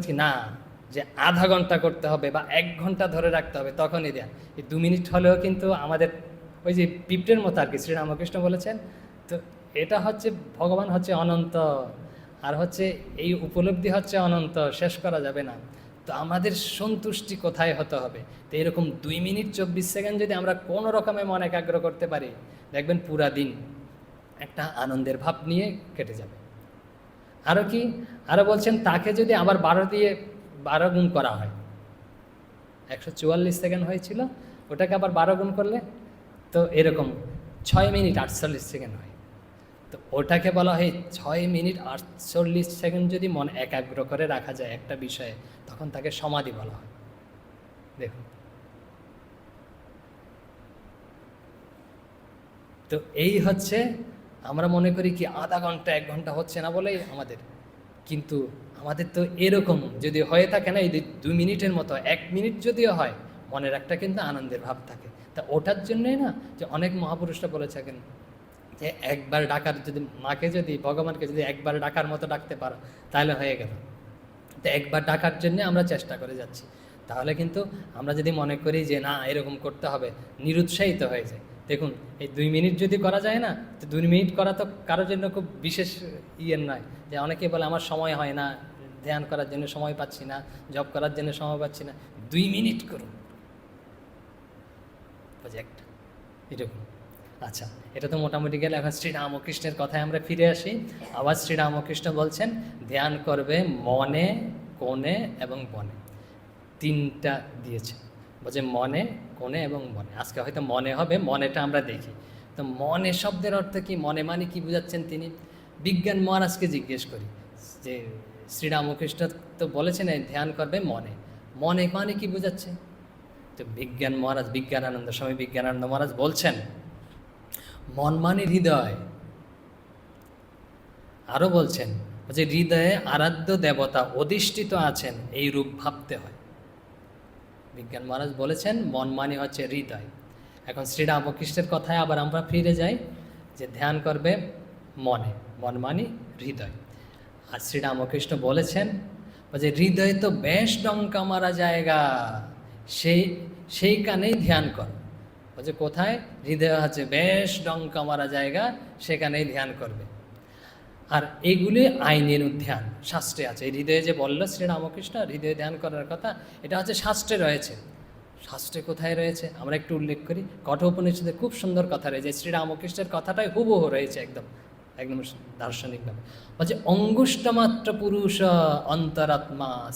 জবরদস্তি না যে আধা ঘন্টা করতে হবে বা 1 ঘন্টা ধরে রাখতে হবে তখনই ধ্যান। এই 2 মিনিট হলেও কিন্তু আমাদের ওই যে পিঁপড়ের মতো আর কি শ্রীরামকৃষ্ণ বলেছেন। তো এটা হচ্ছে ভগবান হচ্ছে অনন্ত, আর হচ্ছে এই উপলব্ধি হচ্ছে অনন্ত, শেষ করা যাবে না। তো আমাদের সন্তুষ্টি কোথায় হতে হবে? তো এরকম 2 মিনিট 24 সেকেন্ড যদি আমরা কোনো রকমে মন একাগ্র করতে পারি, দেখবেন পুরা দিন একটা আনন্দের ভাব নিয়ে কেটে যাবে। আরও কি, আরও বলছেন তাকে যদি আবার 12 গুণ করা হয়, 144 সেকেন্ড হয়েছিল, ওটাকে আবার 12 গুণ করলে তো এরকম 6 মিনিট 48 সেকেন্ড হয়। তো ওটাকে বলা হয় 6 মিনিট 48 সেকেন্ড যদি মন একাগ্র করে রাখা যায় একটা বিষয়ে, তখন তাকে সমাধি বলা হয়। দেখুন, তো এই হচ্ছে, আমরা মনে করি কি আধা ঘন্টা 1 ঘন্টা হচ্ছে না বলেই আমাদের, কিন্তু আমাদের তো এরকম যদি হয়ে থাকে না, এই 2 মিনিটের মতো 1 মিনিট যদিও হয়, মনের একটা কিন্তু আনন্দের ভাব থাকে। তা ওটার জন্যই না যে অনেক মহাপুরুষরা বলে থাকেন যে একবার ডাকার, যদি মাকে যদি ভগবানকে যদি একবার ডাকার মতো ডাকতে পারো তাহলে হয়ে গেল। তো একবার ডাকার জন্যে আমরা চেষ্টা করে যাচ্ছি। তাহলে কিন্তু আমরা যদি মনে করি যে না এরকম করতে হবে, নিরুৎসাহিত হয়ে যায়। দেখুন, এই 2 মিনিট যদি করা যায় না, তো 2 মিনিট করা তো কারোর জন্য খুব বিশেষ ইয়ের নয়। যে অনেকে বলে আমার সময় হয় না, ধ্যান করার জন্য সময় পাচ্ছি না, জব করার জন্য সময় পাচ্ছি না। 2 মিনিট করুন প্রজেক্ট এরকম। আচ্ছা, এটা তো মোটামুটি গেলে। এখন শ্রীরামকৃষ্ণের কথায় আমরা ফিরে আসি। আবার শ্রীরামকৃষ্ণ বলছেন ধ্যান করবে মনে, কোণে এবং বনে। 3টা দিয়েছে, বলছে মনে, কোণে এবং বনে। আজকে হয়তো মনে হবে, মনেটা আমরা দেখি। তো মনে শব্দের অর্থ কি, মনে মানে কি বুঝাচ্ছেন তিনি? বিজ্ঞান মহারাজকে জিজ্ঞেস করি যে শ্রীরামকৃষ্ণ তো বলেছেন ধ্যান করবে মনে, মনে মানে কি বুঝাচ্ছে? তো বিজ্ঞান মহারাজ, বিজ্ঞানানন্দ স্বামী বিজ্ঞানানন্দ মহারাজ বলছেন মন মানে হৃদয়। আরও বলছেন যে হৃদয়ে আরাধ্য দেবতা অধিষ্ঠিত আছেন, এই রূপ ভাবতে হয়। বিজ্ঞান মহারাজ বলেছেন মন মানে হচ্ছে হৃদয়। এখন শ্রীরামকৃষ্ণের কথায় আবার আমরা ফিরে যাই যে ধ্যান করবে মনে, মন মানে হৃদয়। আর শ্রীরামকৃষ্ণ বলেছেন যে হৃদয়ে তো বেশ ডঙ্কা মারা জায়গা, সেইখানেই ধ্যান কর। বলছে কোথায়? হৃদয় আছে বেশ ডঙ্কা মারা জায়গা, সেখানেই ধ্যান করবে। আর এইগুলি আইনের ধ্যান, শাস্ত্রে আছে। এই হৃদয়ে যে বলল শ্রীরামকৃষ্ণ হৃদয়ে ধ্যান করার কথা, এটা হচ্ছে শাস্ত্রে রয়েছে। শাস্ত্রে কোথায় রয়েছে আমরা একটু উল্লেখ করি। কঠোপনিষদে খুব সুন্দর কথা রয়েছে, শ্রীরামকৃষ্ণের কথাটাই হুবহু রয়েছে একদম একদম দার্শনিকভাবে। বলছে অঙ্গুষ্টমাত্র পুরুষ অন্তরাত্মা